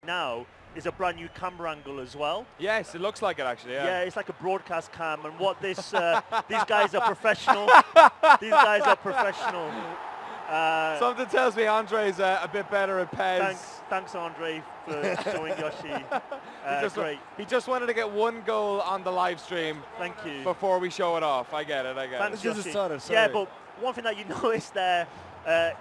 now is a brand new camera angle as well. Yes, it looks like it actually. Yeah, Yeah, it's like a broadcast cam, and what this these guys are professional. These guys are professional. Something tells me Andre's a bit better at PES. Thanks, Andre, for showing Yoshi. Great. He just wanted to get one goal on the live stream. Thank you. Before we show it off. I get it. Thanks, This is Yoshi. sorry. Yeah, but one thing that you notice there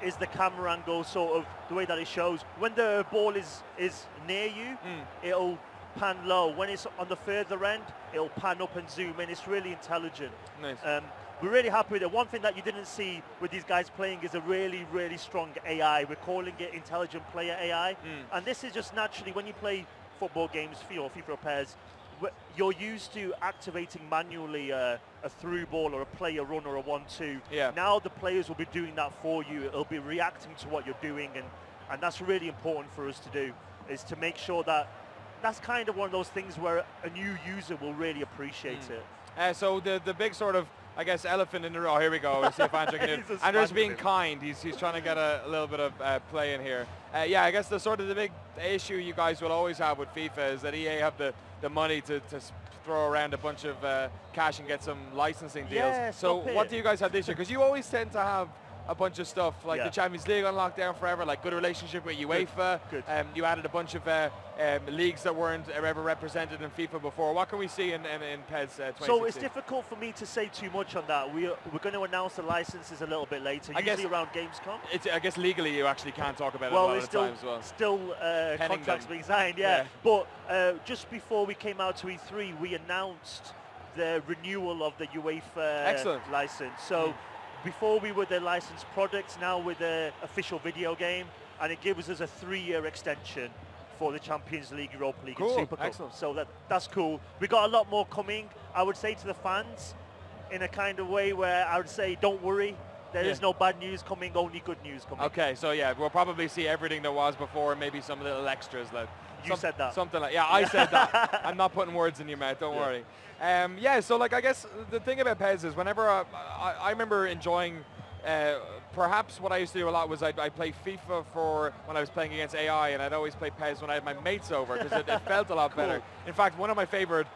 is the camera angle, sort of the way that it shows. When the ball is near you, it'll pan low. When it's on the further end, it'll pan up and zoom in. It's really intelligent. Nice. We're really happy with it. One thing that you didn't see with these guys playing is a really, really strong AI. We're calling it intelligent player AI. And this is just naturally, when you play football games, FIFA or PES, you're used to activating manually a through ball or a player run or a 1-2. Yeah. Now the players will be doing that for you. It'll be reacting to what you're doing, and that's really important for us to do, is to make sure that that's kind of one of those things where a new user will really appreciate it. So the big sort of, I guess, elephant in the room. Oh, here we go. We'll see if Andrew can do it. Andrew's being kind. He's trying to get a little bit of play in here. Yeah, I guess the big issue you guys will always have with FIFA is that EA have the money to throw around a bunch of cash and get some licensing deals. Yeah, so what do you guys have this year? Because you always tend to have a bunch of stuff like the Champions League on lockdown forever, like good relationship with UEFA. Good. You added a bunch of leagues that weren't ever represented in FIFA before. What can we see in PES 2016? So it's difficult for me to say too much on that. We're going to announce the licenses a little bit later, usually around Gamescom. I guess legally you actually can't talk about it a lot of the time as well. Still contracts being signed, But just before we came out to E3, we announced the renewal of the UEFA license. So before we were the licensed products, now we're the official video game, and it gives us a 3-year extension for the Champions League, Europa League, and Super Cup. Excellent. So that's cool. We got a lot more coming. I would say to the fans, in a kind of way where I would say, don't worry, there is no bad news coming, only good news coming. Okay, so yeah, we'll probably see everything there was before, and maybe some little extras. Like you said that. Something like, I said that. I'm not putting words in your mouth, don't worry. So like I guess the thing about PES is whenever I remember enjoying, perhaps what I used to do a lot was I'd play FIFA for when I was playing against AI, and I'd always play PES when I had my mates over because it felt a lot better. In fact, one of my favorite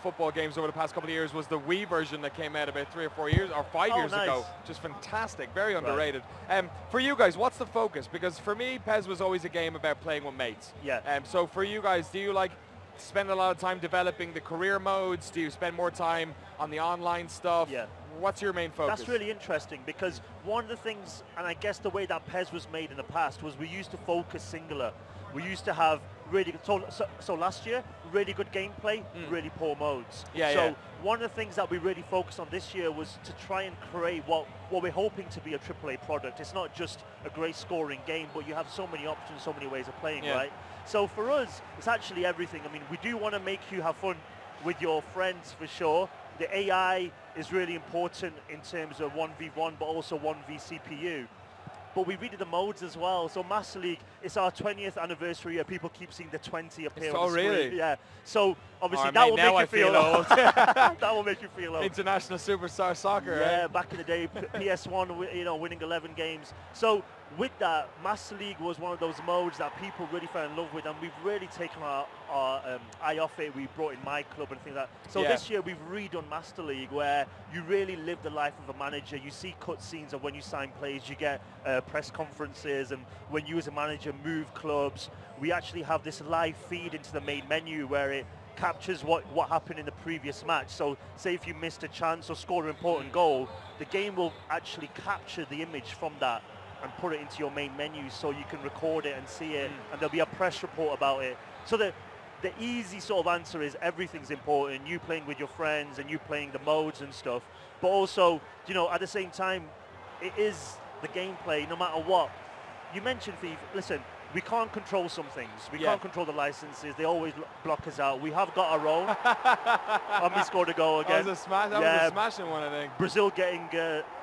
football games over the past couple of years was the Wii version that came out about 3 or 4 years or 5 years ago. Just fantastic, very underrated. For you guys, what's the focus? Because for me, PES was always a game about playing with mates. So for you guys, do you like spend a lot of time developing the career modes? Do you spend more time on the online stuff? What's your main focus? That's really interesting, because one of the things, and I guess the way that PES was made in the past, was we used to focus singular. We used to have really good, so last year, really good gameplay, really poor modes. One of the things that we really focused on this year was to try and create what we're hoping to be a AAA product. It's not just a great scoring game, but you have so many options, so many ways of playing, right? So for us, it's actually everything. I mean, we do want to make you have fun with your friends for sure. The AI is really important in terms of 1v1, but also 1v CPU. But we redid the modes as well. So Master League, it's our 20th anniversary year. People keep seeing the 20 appear on the screen. Really? Yeah. So obviously that will make you feel old. That will make you feel old. International Superstar Soccer, Yeah, back in the day, PS1, winning 11 games. So with that, Master League was one of those modes that people really fell in love with, and we've really taken our eye off it. We brought in My Club and things like that. So this year we've redone Master League, where you really live the life of a manager. You see cutscenes of when you sign players, you get press conferences, and when you as a manager move clubs, we actually have this live feed into the main menu where it captures what happened in the previous match. So say if you missed a chance or scored an important goal, the game will actually capture the image from that and put it into your main menu so you can record it and see it, and there'll be a press report about it. So the easy sort of answer is everything's important, you playing with your friends and you playing the modes and stuff, but also, at the same time, it is the gameplay no matter what. You mentioned FIFA, listen, we can't control some things. We can't control the licenses. They always block us out. We have got our own. And we scored a goal again. That was a smashing one, I think. Brazil getting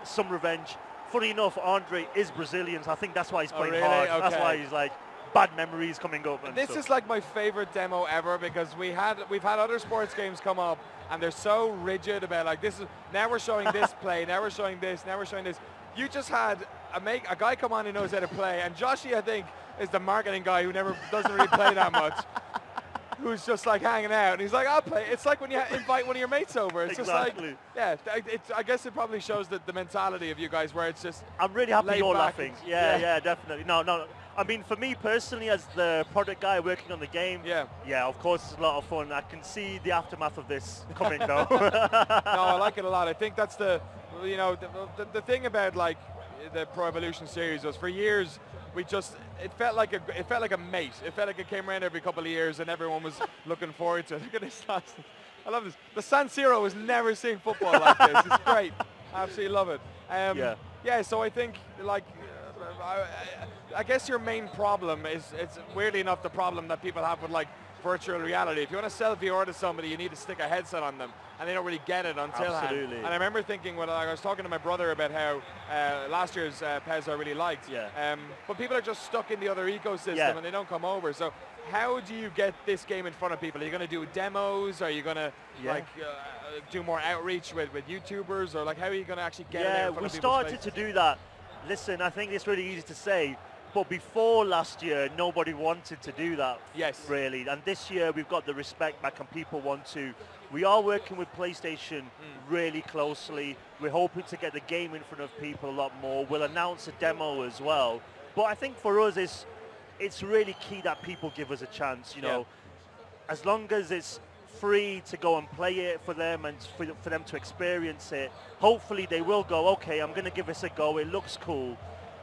some revenge. Funny enough, Andre is Brazilian, so I think that's why he's playing hard. Okay. That's why he's like, bad memories coming up. And this is like my favorite demo ever, because we've had other sports games come up and they're so rigid about like, this is, now we're showing this play, now we're showing this, now we're showing this. You just had a guy come on who knows how to play, and Joshy, I think, is the marketing guy who never doesn't really play that much, who's just like hanging out, and he's like, I'll play. It's like when you invite one of your mates over. It's Exactly. just like, yeah, I guess it probably shows the mentality of you guys where it's just I'm really happy laid you're back laughing. and- Yeah, definitely. No. I mean, for me personally, as the product guy working on the game, Yeah. of course it's a lot of fun. I can see the aftermath of this coming though. No, I like it a lot. I think that's the thing about like the Pro Evolution series was for years it felt like a mate. It felt like it came around every couple of years and everyone was looking forward to it. Look at this last. I love this. The San Siro has never seen football like this. It's great. I absolutely love it. Yeah. So I think like. I guess your main problem is, it's weirdly enough the problem that people have with like virtual reality. If you want to sell VR to somebody, you need to stick a headset on them, and they don't really get it until Absolutely. And I remember thinking when I was talking to my brother about how last year's PES I really liked. But people are just stuck in the other ecosystem and they don't come over. So how do you get this game in front of people? Are you going to do demos? Are you going to do more outreach with YouTubers, or like how are you going to actually get it in front of people's we started to do that. Listen, I think it's really easy to say, but before last year, nobody wanted to do that. Yes. Really. And this year, we've got the respect back and people want to. We are working with PlayStation really closely. We're hoping to get the game in front of people a lot more. We'll announce a demo as well. But I think for us, it's really key that people give us a chance, you know. As long as it's free to go and play it for them and for them to experience it, hopefully they will go, okay, I'm going to give this a go, it looks cool.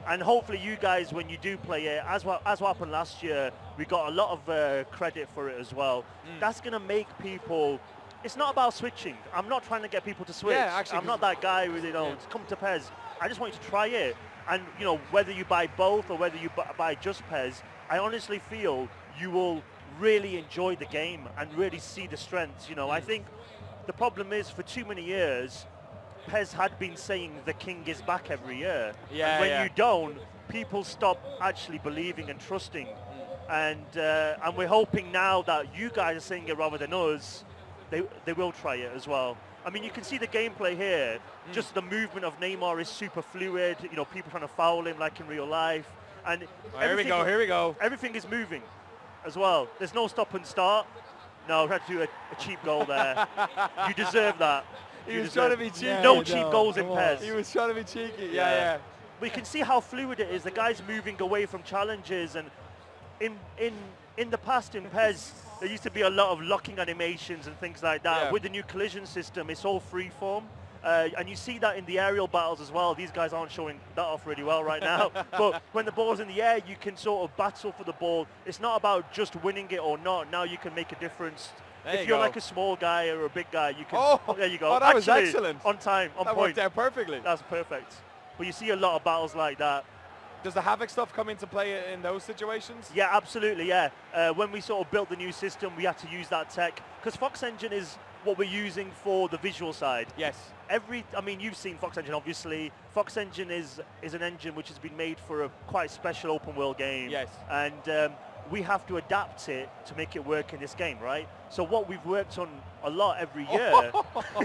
And hopefully you guys, when you do play it, as what happened last year, we got a lot of credit for it as well. That's going to make people, it's not about switching. I'm not trying to get people to switch. Yeah, actually, I'm not that guy who, come to PES. I just want you to try it. And, whether you buy both or whether you buy just PES, I honestly feel you will really enjoy the game and really see the strengths. I think the problem is for too many years, PES had been saying the king is back every year. And when you don't, people stop actually believing and trusting. And we're hoping now that you guys are saying it rather than us, they will try it as well. I mean, you can see the gameplay here. Just the movement of Neymar is super fluid. People trying to foul him like in real life. And here we go. Everything is moving as well. There's no stop and start. No, we had to do a cheap goal there. You deserve that. He was trying to be cheeky. No cheap goals in PES. He was trying to be cheeky. Yeah. We can see how fluid it is. The guy's moving away from challenges, and in the past in PES, there used to be a lot of locking animations and things like that. With the new collision system, it's all freeform. And you see that in the aerial battles as well. These guys aren't showing that off really well right now. But when the ball's in the air, you can sort of battle for the ball. It's not about just winning it or not. Now you can make a difference. If you're like a small guy or a big guy, you can... Oh, there you go. Oh, that was excellent. On time, on point. That worked out perfectly. That's perfect. But you see a lot of battles like that. Does the Havoc stuff come into play in those situations? Yeah, absolutely, yeah. When we sort of built the new system, we had to use that tech. Because Fox Engine is what we're using for the visual side. Yes. I mean, you've seen Fox Engine, obviously. Fox Engine is an engine which has been made for a quite special open world game. Yes. And we have to adapt it to make it work in this game, right? So what we've worked on a lot every year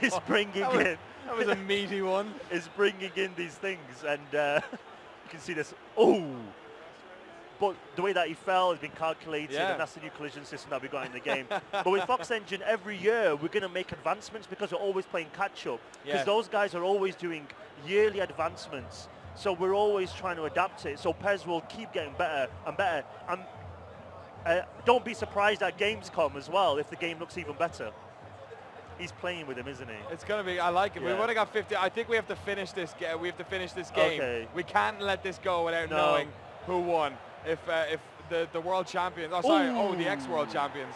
is bringing in... That was a meaty one. Is bringing in these things, and you can see this. Oh! But the way that he fell has been calculated, and that's the new collision system that we got in the game. But with Fox Engine, every year we're going to make advancements because we're always playing catch-up. Because those guys are always doing yearly advancements. So we're always trying to adapt it. So PES will keep getting better and better. And don't be surprised at Gamescom as well if the game looks even better. He's playing with him, isn't he? It's going to be, I like it. Yeah. We've only got 50. I think we have to finish this game. We have to finish this game. Okay. We can't let this go without knowing who won. If the world champions, the ex-world champions.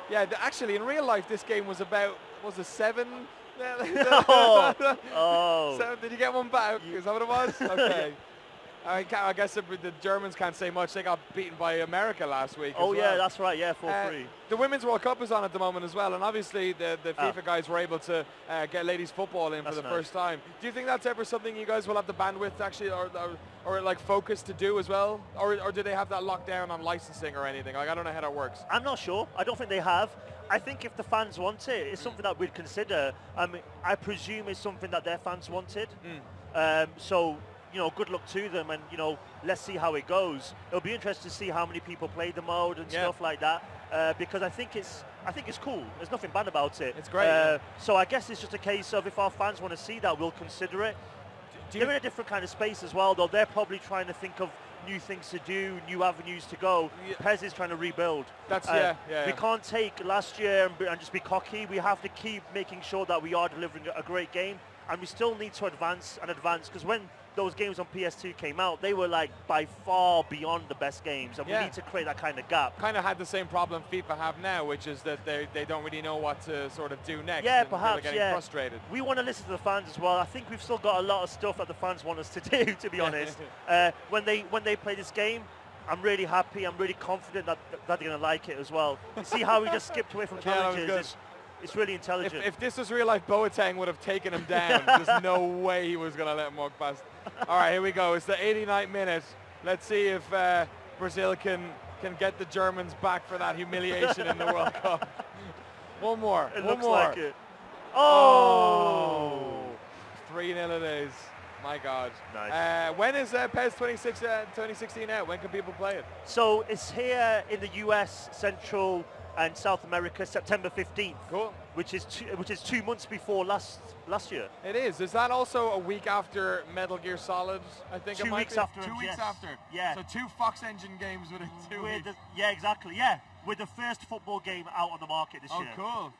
Yeah, actually, in real life, this game was about, was it 7? Oh. Did you get one back? Is that what it was? Okay. I guess the Germans can't say much. They got beaten by America last week. Oh, as yeah, well. that's right. Yeah, 4-3. The Women's World Cup is on at the moment as well, and obviously the FIFA guys were able to get ladies football in for the first time. Do you think that's ever something you guys will have the bandwidth to actually, or like focus to do as well? Or do they have that locked down on licensing or anything? Like, I don't know how that works. I'm not sure. I don't think they have. I think if the fans want it, it's something that we'd consider. I mean, I presume it's something that their fans wanted. So good luck to them, and let's see how it goes. It'll be interesting to see how many people play the mode and stuff like that, because I think it's cool. There's nothing bad about it. It's great. So I guess it's just a case of, if our fans want to see that, we'll consider it. They're in a different kind of space as well, though. They're probably trying to think of new things to do, new avenues to go. PES is trying to rebuild. That's We can't take last year and just be cocky. We have to keep making sure that we are delivering a great game, and we still need to advance, because when those games on PS2 came out, they were like by far beyond the best games, and we need to create that kind of gap. Kind of had the same problem FIFA have now, which is that they don't really know what to sort of do next. Yeah, and perhaps. they're getting frustrated. We want to listen to the fans as well. I think we've still got a lot of stuff that the fans want us to do, to be honest. When they play this game, I'm really happy. I'm really confident that they're going to like it as well. See how we just skipped away from challenges? It's really intelligent. If this was real life, Boateng would have taken him down. There's no way he was going to let him walk past. All right, here we go. It's the 89th minute. Let's see if Brazil can get the Germans back for that humiliation in the World Cup. One more. It one looks more. like it. Oh! 3-0 it is. My God. Nice. When is PES 2016 out? When can people play it? So it's here in the US, Central and South America, September 15th. Cool. Which is 2 months before last year. It is. Is that also a week after Metal Gear Solid? I think 2 it might weeks be. after. 2 weeks yes. after. Yeah. So 2 Fox Engine games within 2 weeks. Yeah, exactly. Yeah, with the first football game out on the market this year. Oh, cool.